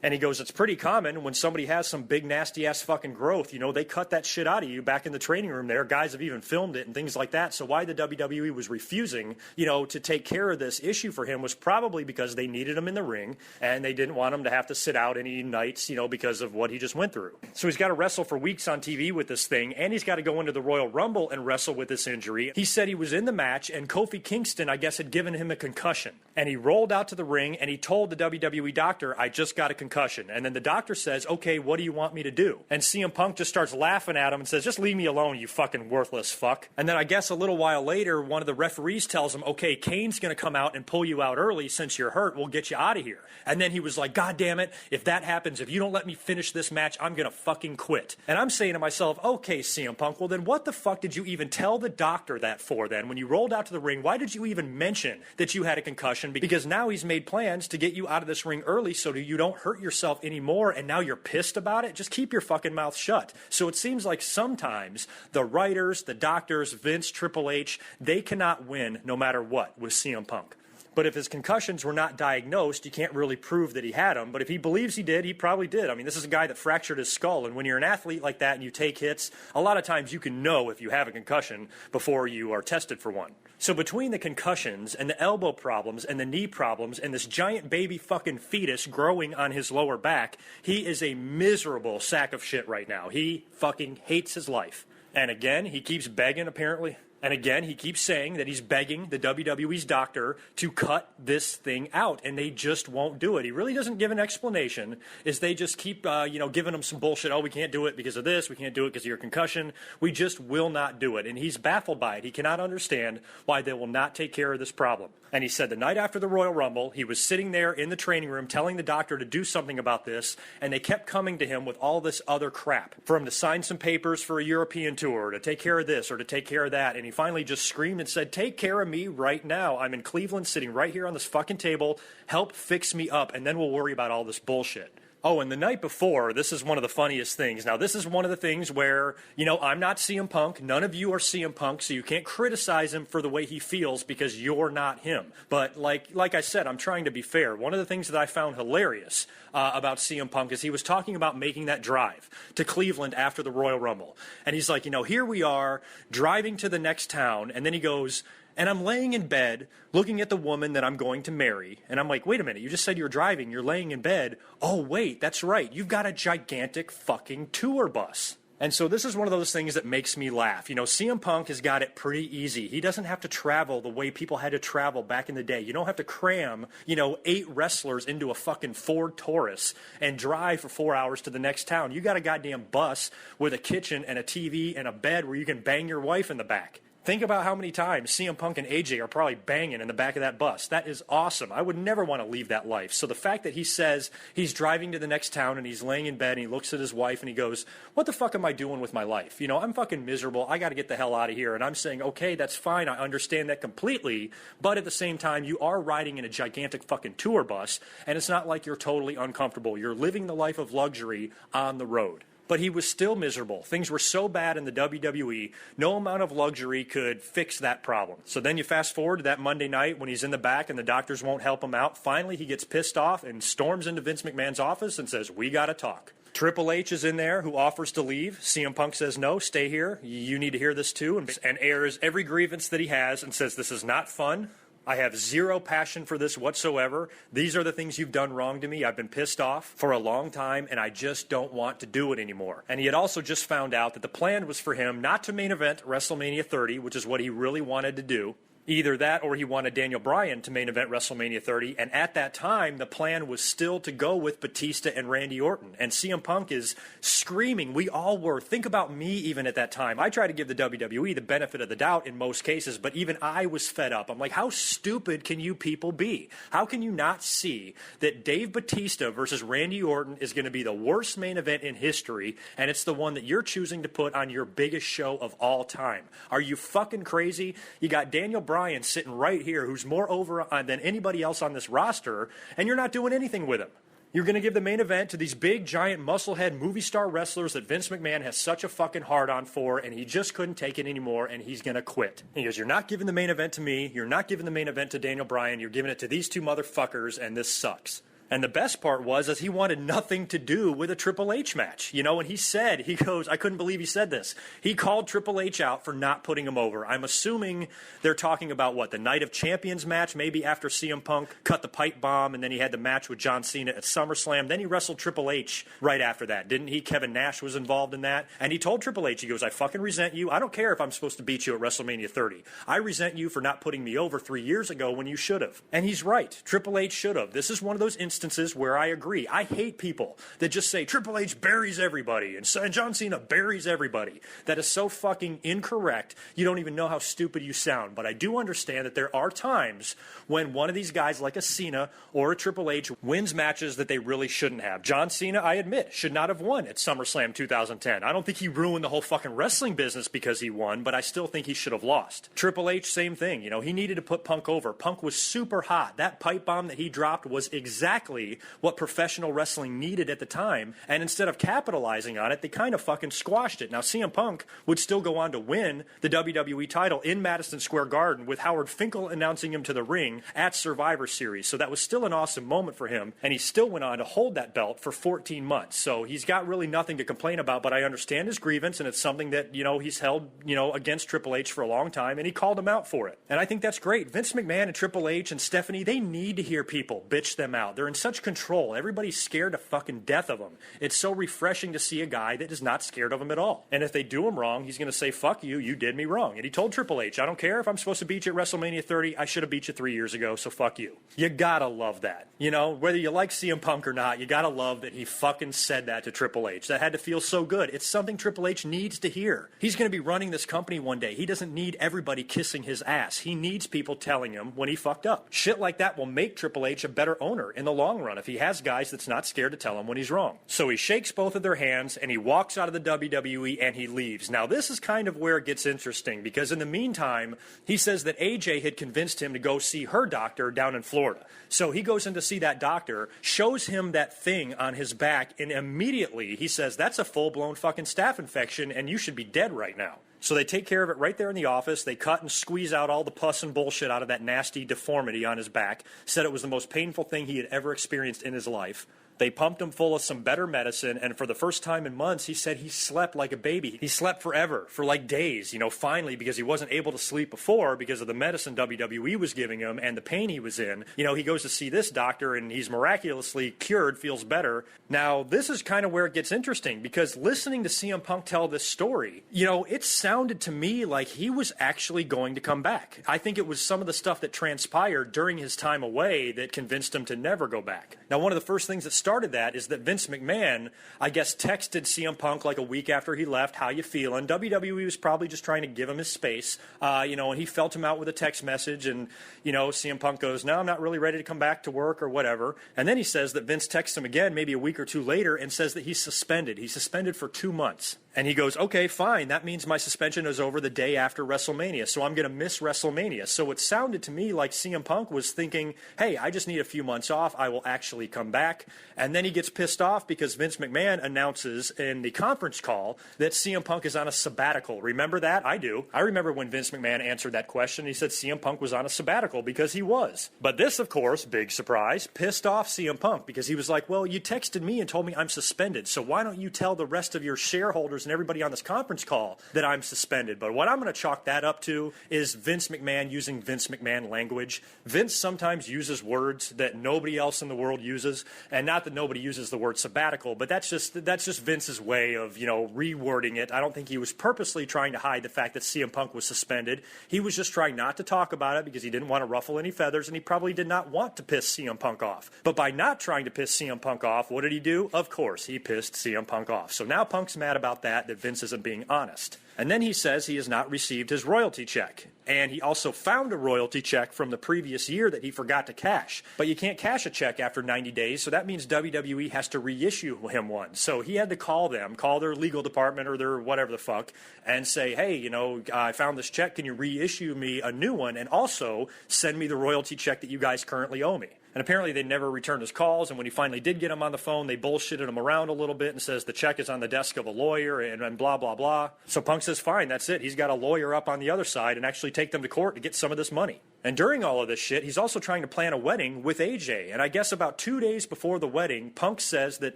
And he goes, it's pretty common when somebody has some big nasty-ass fucking growth, you know, they cut that shit out of you back in the training room there. Guys have even filmed it and things like that. So why the WWE was refusing, you know, to take care of this issue for him was probably because they needed him in the ring and they didn't want him to have to sit out any nights, you know, because of what he just went through. So he's got to wrestle for weeks on TV with this thing, and he's got to go into the Royal Rumble and wrestle with this injury. He said he was in the match, and Kofi Kingston, I guess, had given him a concussion. And he rolled out to the ring, and he told the WWE doctor, I just got a concussion. And then the doctor says, okay, what do you want me to do? And CM Punk just starts laughing at him and says, just leave me alone, you fucking worthless fuck. And then I guess a little while later, one of the referees tells him, okay, Kane's going to come out and pull you out early since you're hurt. We'll get you out of here. And then he was like, God damn it, if that happens, if you don't let me finish this match, I'm going to fucking quit. And I'm saying to myself, okay, CM Punk, well then what the fuck did you even tell the doctor that for then? When you rolled out to the ring, why did you even mention that you had a concussion? Because now he's made plans to get you out of this ring early so that you don't hurt yourself anymore, and now you're pissed about it? Just keep your fucking mouth shut. So it seems like sometimes the writers, the doctors, Vince, Triple H, they cannot win no matter what with CM Punk. But if his concussions were not diagnosed, you can't really prove that he had them. But if he believes he did, he probably did. I mean, this is a guy that fractured his skull. And when you're an athlete like that and you take hits, a lot of times you can know if you have a concussion before you are tested for one. So between the concussions and the elbow problems and the knee problems and this giant baby fucking fetus growing on his lower back, he is a miserable sack of shit right now. He fucking hates his life. And again, he keeps begging, apparently. And again, he keeps saying that he's begging the WWE's doctor to cut this thing out, and they just won't do it. He really doesn't give an explanation, is they just keep, giving him some bullshit. Oh, we can't do it because of this. We can't do it because of your concussion. We just will not do it. And he's baffled by it. He cannot understand why they will not take care of this problem. And he said the night after the Royal Rumble, he was sitting there in the training room telling the doctor to do something about this, and they kept coming to him with all this other crap. For him to sign some papers for a European tour, to take care of this or to take care of that. And he finally just screamed and said, take care of me right now. I'm in Cleveland sitting right here on this fucking table. Help fix me up, and then we'll worry about all this bullshit. Oh, and the night before, this is one of the funniest things. Now, this is one of the things where, I'm not CM Punk. None of you are CM Punk, so you can't criticize him for the way he feels because you're not him. But like I said, I'm trying to be fair. One of the things that I found hilarious about CM Punk is he was talking about making that drive to Cleveland after the Royal Rumble. And he's like, here we are driving to the next town. And then he goes, and I'm laying in bed looking at the woman that I'm going to marry. And I'm like, wait a minute, you just said you're driving, you're laying in bed. Oh, wait, that's right. You've got a gigantic fucking tour bus. And so this is one of those things that makes me laugh. CM Punk has got it pretty easy. He doesn't have to travel the way people had to travel back in the day. You don't have to cram, 8 wrestlers into a fucking Ford Taurus and drive for 4 hours to the next town. You got a goddamn bus with a kitchen and a TV and a bed where you can bang your wife in the back. Think about how many times CM Punk and AJ are probably banging in the back of that bus. That is awesome. I would never want to leave that life. So the fact that he says he's driving to the next town and he's laying in bed and he looks at his wife and he goes, what the fuck am I doing with my life? I'm fucking miserable. I got to get the hell out of here. And I'm saying, okay, that's fine. I understand that completely. But at the same time, you are riding in a gigantic fucking tour bus, and it's not like you're totally uncomfortable. You're living the life of luxury on the road. But he was still miserable. Things were so bad in the WWE, no amount of luxury could fix that problem. So then you fast forward to that Monday night when he's in the back and the doctors won't help him out. Finally, he gets pissed off and storms into Vince McMahon's office and says, we got to talk. Triple H is in there, who offers to leave. CM Punk says, no, stay here. You need to hear this too. And airs every grievance that he has and says, this is not fun. I have zero passion for this whatsoever. These are the things you've done wrong to me. I've been pissed off for a long time, and I just don't want to do it anymore. And he had also just found out that the plan was for him not to main event WrestleMania 30, which is what he really wanted to do, Either that or he wanted Daniel Bryan to main event WrestleMania 30, and at that time, the plan was still to go with Batista and Randy Orton. And CM Punk is screaming, we all were. Think about me even at that time. I try to give the WWE the benefit of the doubt in most cases, but even I was fed up. I'm like, how stupid can you people be? How can you not see that Dave Batista versus Randy Orton is going to be the worst main event in history, and it's the one that you're choosing to put on your biggest show of all time? Are you fucking crazy? You got Daniel Bryan sitting right here who's more over than anybody else on this roster, and you're not doing anything with him. You're going to give the main event to these big, giant, musclehead, movie star wrestlers that Vince McMahon has such a fucking hard-on for, and he just couldn't take it anymore, and he's going to quit. He goes, you're not giving the main event to me, you're not giving the main event to Daniel Bryan, you're giving it to these two motherfuckers, and this sucks. And the best part was he wanted nothing to do with a Triple H match. You know, and he goes, I couldn't believe he said this. He called Triple H out for not putting him over. I'm assuming they're talking about, what, the Night of Champions match, maybe after CM Punk cut the pipe bomb, and then he had the match with John Cena at SummerSlam. Then he wrestled Triple H right after that, didn't he? Kevin Nash was involved in that. And he told Triple H, he goes, I fucking resent you. I don't care if I'm supposed to beat you at WrestleMania 30. I resent you for not putting me over 3 years ago when you should have. And he's right. Triple H should have. This is one of those instances where I agree. I hate people that just say Triple H buries everybody and John Cena buries everybody. That is so fucking incorrect. You don't even know how stupid you sound. But I do understand that there are times when one of these guys like a Cena or a Triple H wins matches that they really shouldn't have. John Cena, I admit, should not have won at SummerSlam 2010. I don't think he ruined the whole fucking wrestling business because he won, but I still think he should have lost. Triple H, same thing. You know, he needed to put Punk over. Punk was super hot. That pipe bomb that he dropped was exactly what professional wrestling needed at the time, and instead of capitalizing on it, they kind of fucking squashed it. Now, CM Punk would still go on to win the WWE title in Madison Square Garden with Howard Finkel announcing him to the ring at Survivor Series, so that was still an awesome moment for him, and he still went on to hold that belt for 14 months, so he's got really nothing to complain about, but I understand his grievance, and it's something that, you know, he's held, you know, against Triple H for a long time, and he called him out for it, and I think that's great. Vince McMahon and Triple H and Stephanie, they need to hear people bitch them out. They're in such control. Everybody's scared to fucking death of him. It's so refreshing to see a guy that is not scared of him at all. And if they do him wrong, he's going to say, fuck you, you did me wrong. And he told Triple H, I don't care if I'm supposed to beat you at WrestleMania 30, I should have beat you 3 years ago, so fuck you. You gotta love that. You know, whether you like CM Punk or not, you gotta love that he fucking said that to Triple H. That had to feel so good. It's something Triple H needs to hear. He's going to be running this company one day. He doesn't need everybody kissing his ass. He needs people telling him when he fucked up. Shit like that will make Triple H a better owner in the long run if he has guys that's not scared to tell him when he's wrong. So he shakes both of their hands and he walks out of the WWE and he leaves. Now this is kind of where it gets interesting because in the meantime, he says that AJ had convinced him to go see her doctor down in Florida. So he goes in to see that doctor, shows him that thing on his back, and immediately he says, that's a full-blown fucking staph infection and you should be dead right now. So they take care of it right there in the office. They cut and squeeze out all the pus and bullshit out of that nasty deformity on his back. Said it was the most painful thing he had ever experienced in his life. They pumped him full of some better medicine, and for the first time in months, he said he slept like a baby. He slept forever, for like days, you know, finally, because he wasn't able to sleep before because of the medicine WWE was giving him and the pain he was in. You know, he goes to see this doctor, and he's miraculously cured, feels better. Now, this is kind of where it gets interesting, because listening to CM Punk tell this story, you know, it sounded to me like he was actually going to come back. I think it was some of the stuff that transpired during his time away that convinced him to never go back. Now, one of the first things that started that is that Vince McMahon, I guess, texted CM Punk like a week after he left, how you feeling? WWE was probably just trying to give him his space, you know, and he felt him out with a text message, and, you know, CM Punk goes, no, I'm not really ready to come back to work or whatever. And then he says that Vince texts him again maybe a week or two later and says that he's suspended. He's suspended for 2 months. And he goes, okay, fine, that means my suspension is over the day after WrestleMania, so I'm going to miss WrestleMania. So it sounded to me like CM Punk was thinking, hey, I just need a few months off, I will actually come back. And then he gets pissed off because Vince McMahon announces in the conference call that CM Punk is on a sabbatical. Remember that? I do. I remember when Vince McMahon answered that question, he said CM Punk was on a sabbatical because he was. But this, of course, big surprise, pissed off CM Punk because he was like, well, you texted me and told me I'm suspended, so why don't you tell the rest of your shareholders wrestlers and everybody on this conference call that I'm suspended. But what I'm going to chalk that up to is Vince McMahon using Vince McMahon language. Vince sometimes uses words that nobody else in the world uses, and not that nobody uses the word sabbatical, but that's just Vince's way of, rewording it. I don't think he was purposely trying to hide the fact that CM Punk was suspended. He was just trying not to talk about it because he didn't want to ruffle any feathers, and he probably did not want to piss CM Punk off. But by not trying to piss CM Punk off, what did he do? Of course, he pissed CM Punk off. So now Punk's mad about that Vince isn't being honest. And then he says he has not received his royalty check. And he also found a royalty check from the previous year that he forgot to cash. But you can't cash a check after 90 days, so that means WWE has to reissue him one. So he had to call their legal department or their whatever the fuck, and say, hey, I found this check. Can you reissue me a new one? And also send me the royalty check that you guys currently owe me. And apparently they never returned his calls, and when he finally did get him on the phone, they bullshitted him around a little bit and says the check is on the desk of a lawyer and blah, blah, blah. So Punk says, fine, that's it. He's got a lawyer up on the other side and actually take them to court to get some of this money. And during all of this shit, he's also trying to plan a wedding with AJ. And I guess about 2 days before the wedding, Punk says that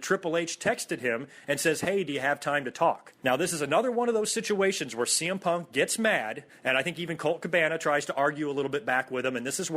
Triple H texted him and says, hey, do you have time to talk? Now, this is another one of those situations where CM Punk gets mad, and I think even Colt Cabana tries to argue a little bit back with him. And this is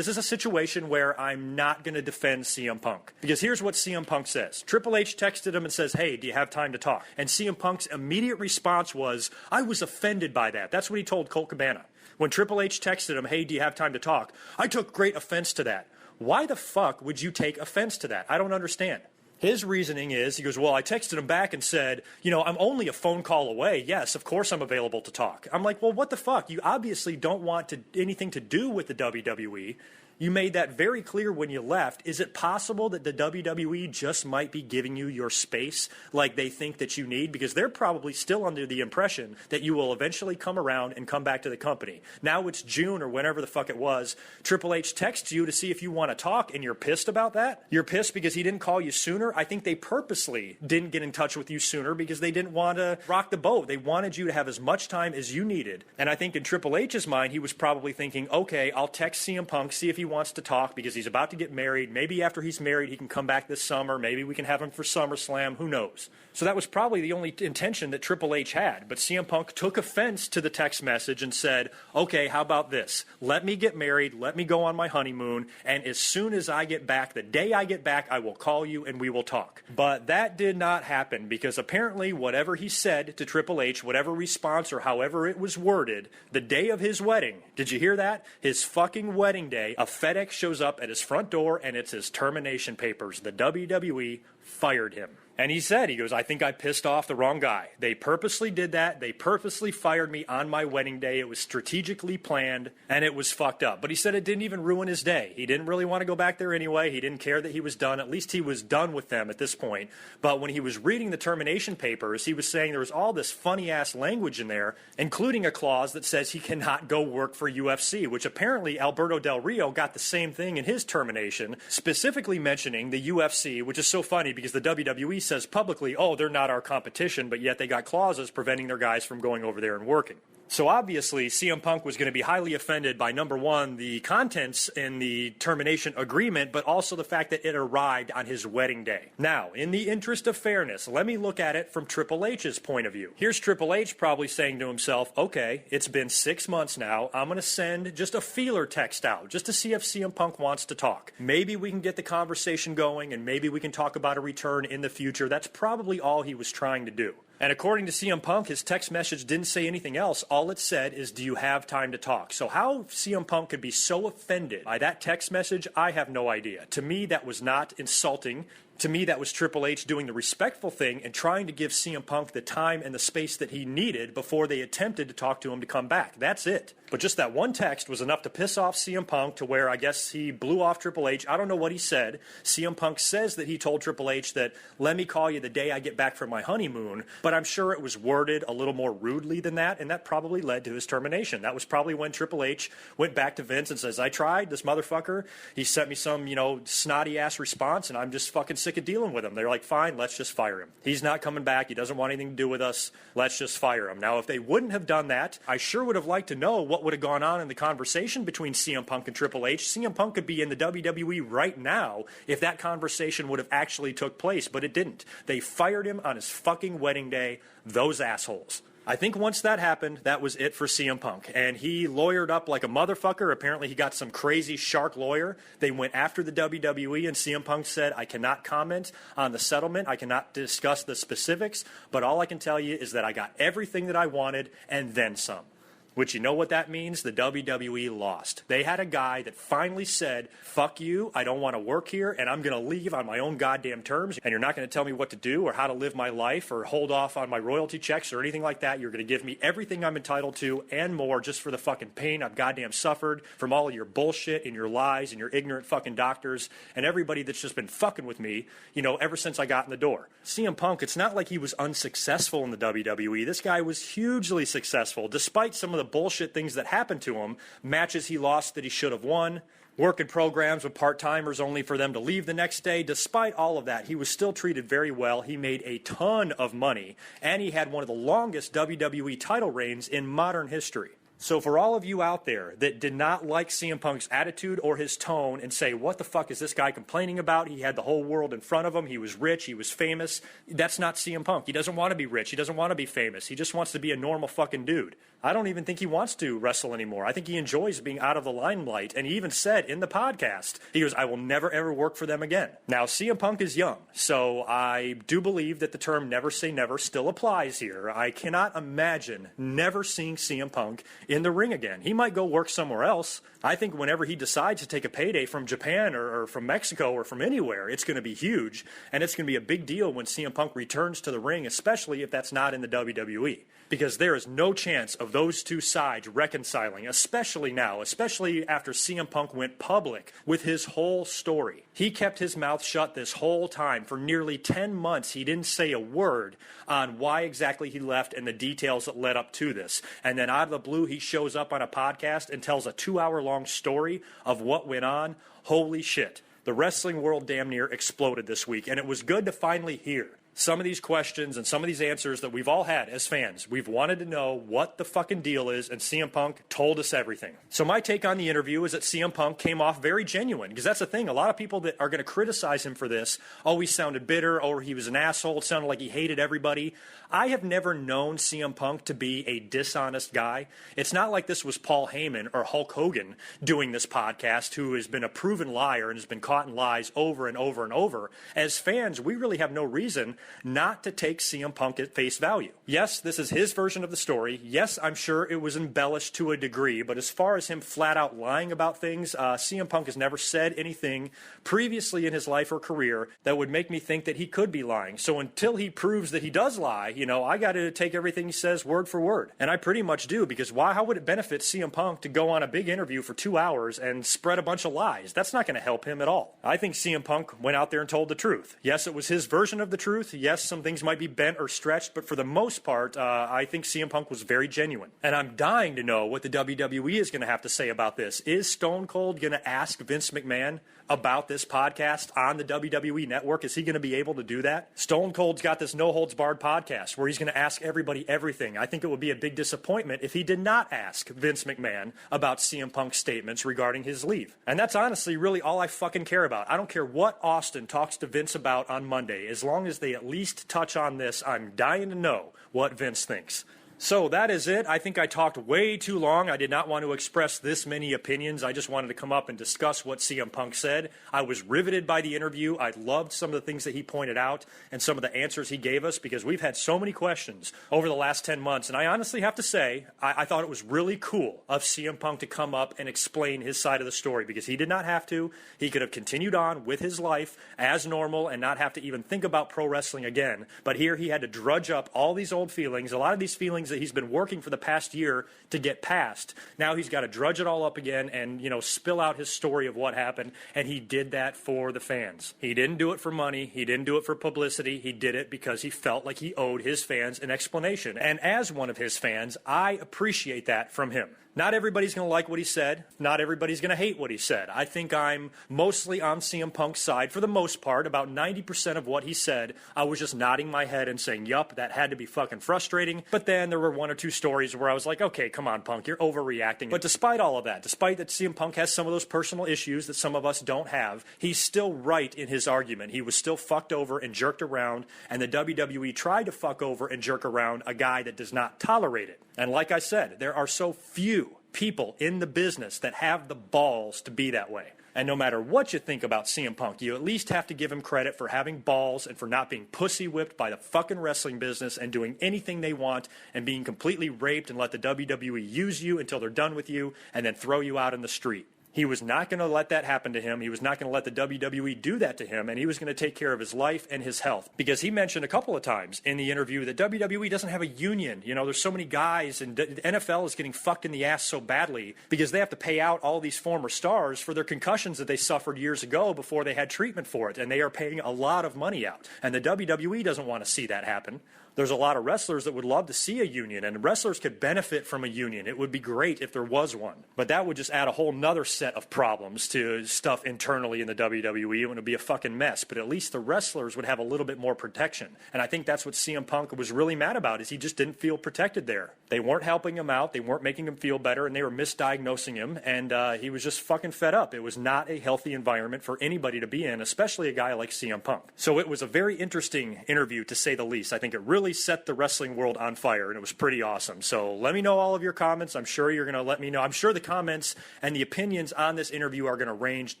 a situation where I'm not going to defend CM Punk. Because here's what CM Punk says. Triple H texted him and says, hey, do you have time to talk? And CM Punk's immediate response was, I was offended by that. That's what he told Colt Cabana. When Triple H texted him, hey, do you have time to talk? I took great offense to that. Why the fuck would you take offense to that? I don't understand. His reasoning is, he goes, well, I texted him back and said, I'm only a phone call away. Yes, of course I'm available to talk. I'm like, well, what the fuck? You obviously don't want anything to do with the WWE. You made that very clear when you left. Is it possible that the WWE just might be giving you your space like they think that you need? Because they're probably still under the impression that you will eventually come around and come back to the company. Now it's June or whenever the fuck it was. Triple H texts you to see if you want to talk, and you're pissed about that? You're pissed because he didn't call you sooner? I think they purposely didn't get in touch with you sooner because they didn't want to rock the boat. They wanted you to have as much time as you needed. And I think in Triple H's mind, he was probably thinking, okay, I'll text CM Punk, see if he wants to talk because he's about to get married. Maybe after he's married, he can come back this summer. Maybe we can have him for SummerSlam. Who knows? So that was probably the only intention that Triple H had. But CM Punk took offense to the text message and said, okay, how about this? Let me get married. Let me go on my honeymoon. And as soon as I get back, the day I get back, I will call you and we will talk. But that did not happen because apparently whatever he said to Triple H, whatever response or however it was worded, the day of his wedding, did you hear that? His fucking wedding day, a FedEx shows up at his front door and it's his termination papers. The WWE fired him. And he said, he goes, I think I pissed off the wrong guy. They purposely did that. They purposely fired me on my wedding day. It was strategically planned, and it was fucked up. But he said it didn't even ruin his day. He didn't really want to go back there anyway. He didn't care that he was done. At least he was done with them at this point. But when he was reading the termination papers, he was saying there was all this funny-ass language in there, including a clause that says he cannot go work for UFC, which apparently Alberto Del Rio got the same thing in his termination, specifically mentioning the UFC, which is so funny because the WWE says publicly, oh, they're not our competition, but yet they got clauses preventing their guys from going over there and working. So obviously, CM Punk was going to be highly offended by, number one, the contents in the termination agreement, but also the fact that it arrived on his wedding day. Now, in the interest of fairness, let me look at it from Triple H's point of view. Here's Triple H probably saying to himself, okay, it's been 6 months now. I'm going to send just a feeler text out just to see if CM Punk wants to talk. Maybe we can get the conversation going, and maybe we can talk about a return in the future. That's probably all he was trying to do. And according to CM Punk, his text message didn't say anything else. All it said is, do you have time to talk? So how CM Punk could be so offended by that text message, I have no idea. To me, that was not insulting. To me, that was Triple H doing the respectful thing and trying to give CM Punk the time and the space that he needed before they attempted to talk to him to come back. That's it. But just that one text was enough to piss off CM Punk to where I guess he blew off Triple H. I don't know what he said. CM Punk says that he told Triple H that, let me call you the day I get back from my honeymoon. But I'm sure it was worded a little more rudely than that, and that probably led to his termination. That was probably when Triple H went back to Vince and says, I tried, this motherfucker. He sent me some, snotty-ass response, and I'm just fucking sick of dealing with him. They're like, fine, let's just fire him. He's not coming back. He doesn't want anything to do with us. Let's just fire him. Now, if they wouldn't have done that, I sure would have liked to know what would have gone on in the conversation between CM Punk and Triple H. CM Punk could be in the WWE right now if that conversation would have actually took place, but it didn't. They fired him on his fucking wedding day. Those assholes. I think once that happened, that was it for CM Punk. And he lawyered up like a motherfucker. Apparently he got some crazy shark lawyer. They went after the WWE, and CM Punk said, I cannot comment on the settlement. I cannot discuss the specifics. But all I can tell you is that I got everything that I wanted and then some. Which, you know what that means? The WWE lost. They had a guy that finally said, fuck you, I don't want to work here, and I'm going to leave on my own goddamn terms, and you're not going to tell me what to do or how to live my life or hold off on my royalty checks or anything like that. You're going to give me everything I'm entitled to and more just for the fucking pain I've goddamn suffered from all of your bullshit and your lies and your ignorant fucking doctors and everybody that's just been fucking with me, you know, ever since I got in the door. CM Punk, it's not like he was unsuccessful in the WWE. This guy was hugely successful, despite some of the bullshit things that happened to him, matches he lost that he should have won, working programs with part-timers only for them to leave the next day. Despite all of that, he was still treated very well. He made a ton of money, and he had one of the longest WWE title reigns in modern history. So for all of you out there that did not like CM Punk's attitude or his tone and say, what the fuck is this guy complaining about? He had the whole world in front of him. He was rich. He was famous. That's not CM Punk. He doesn't want to be rich. He doesn't want to be famous. He just wants to be a normal fucking dude. I don't even think he wants to wrestle anymore. I think he enjoys being out of the limelight. And he even said in the podcast, he goes, I will never ever work for them again. Now, CM Punk is young, so I do believe that the term never say never still applies here. I cannot imagine never seeing CM Punk in the ring again. He might go work somewhere else. I think whenever he decides to take a payday from Japan or from Mexico or from anywhere, it's going to be huge, and it's going to be a big deal when CM Punk returns to the ring, especially if that's not in the WWE. Because there is no chance of those two sides reconciling, especially now, especially after CM Punk went public with his whole story. He kept his mouth shut this whole time. For nearly 10 months, he didn't say a word on why exactly he left and the details that led up to this. And then out of the blue, he shows up on a podcast and tells a 2-hour-long story of what went on. Holy shit. The wrestling world damn near exploded this week, and it was good to finally hear some of these questions and some of these answers that we've all had as fans. We've wanted to know what the fucking deal is, and CM Punk told us everything. So my take on the interview is that CM Punk came off very genuine, because that's the thing. A lot of people that are going to criticize him for this, oh, he sounded bitter, or he was an asshole, it sounded like he hated everybody. I have never known CM Punk to be a dishonest guy. It's not like this was Paul Heyman or Hulk Hogan doing this podcast, who has been a proven liar and has been caught in lies over and over and over. As fans, we really have no reason not to take CM Punk at face value. Yes, this is his version of the story. Yes, I'm sure it was embellished to a degree, but as far as him flat out lying about things, CM Punk has never said anything previously in his life or career that would make me think that he could be lying. So until he proves that he does lie, you know, I got to take everything he says word for word. And I pretty much do, because how would it benefit CM Punk to go on a big interview for 2 hours and spread a bunch of lies? That's not going to help him at all. I think CM Punk went out there and told the truth. Yes, it was his version of the truth. Yes, some things might be bent or stretched, but for the most part, I think CM Punk was very genuine. And I'm dying to know what the WWE is going to have to say about this. Is Stone Cold going to ask Vince McMahon about this podcast on the WWE Network? Is he going to be able to do that? Stone Cold's got this No Holds Barred podcast where he's going to ask everybody everything. I think it would be a big disappointment if he did not ask Vince McMahon about CM Punk's statements regarding his leave. And that's honestly really all I fucking care about. I don't care what Austin talks to Vince about on Monday. As long as they at least touch on this, I'm dying to know what Vince thinks. So that is it. I think I talked way too long. I did not want to express this many opinions. I just wanted to come up and discuss what CM Punk said. I was riveted by the interview. I loved some of the things that he pointed out and some of the answers he gave us, because we've had so many questions over the last 10 months. And I honestly have to say, I thought it was really cool of CM Punk to come up and explain his side of the story, because he did not have to. He could have continued on with his life as normal and not have to even think about pro wrestling again. But here he had to drudge up all these old feelings, a lot of these feelings that he's been working for the past year to get past. Now he's got to drudge it all up again and, you know, spill out his story of what happened, and he did that for the fans. He didn't do it for money. He didn't do it for publicity. He did it because he felt like he owed his fans an explanation. And as one of his fans, I appreciate that from him. Not everybody's going to like what he said. Not everybody's going to hate what he said. I think I'm mostly on CM Punk's side for the most part. About 90% of what he said, I was just nodding my head and saying, yup, that had to be fucking frustrating. But then there were one or two stories where I was like, okay, come on, Punk, you're overreacting. But despite all of that, despite that CM Punk has some of those personal issues that some of us don't have, he's still right in his argument. He was still fucked over and jerked around, and the WWE tried to fuck over and jerk around a guy that does not tolerate it. And like I said, there are so few people in the business that have the balls to be that way. And no matter what you think about CM Punk, you at least have to give him credit for having balls and for not being pussy whipped by the fucking wrestling business and doing anything they want and being completely raped and let the WWE use you until they're done with you and then throw you out in the street. He was not going to let that happen to him. He was not going to let the WWE do that to him, and he was going to take care of his life and his health. Because he mentioned a couple of times in the interview that WWE doesn't have a union. You know, there's so many guys, and the NFL is getting fucked in the ass so badly because they have to pay out all these former stars for their concussions that they suffered years ago before they had treatment for it, and they are paying a lot of money out. And the WWE doesn't want to see that happen. There's a lot of wrestlers that would love to see a union, and wrestlers could benefit from a union. It would be great if there was one. But that would just add a whole nother set of problems to stuff internally in the WWE. It would be a fucking mess. But at least the wrestlers would have a little bit more protection. And I think that's what CM Punk was really mad about, is he just didn't feel protected there. They weren't helping him out. They weren't making him feel better, and they were misdiagnosing him. And he was just fucking fed up. It was not a healthy environment for anybody to be in, especially a guy like CM Punk. So it was a very interesting interview, to say the least. I think it really set the wrestling world on fire, and it was pretty awesome. So let me know all of your comments. I'm sure you're going to let me know. I'm sure the comments and the opinions on this interview are going to range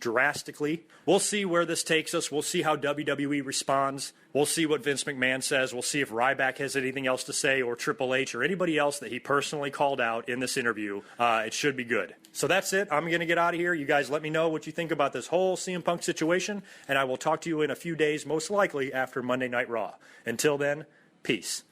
drastically. We'll see where this takes us. We'll see how WWE responds. We'll see what Vince McMahon says. We'll see if Ryback has anything else to say, or Triple H, or anybody else that he personally called out in this interview. It should be good. So that's it. I'm going to get out of here. You guys let me know what you think about this whole CM Punk situation, and I will talk to you in a few days, most likely after Monday Night Raw. Until then, peace.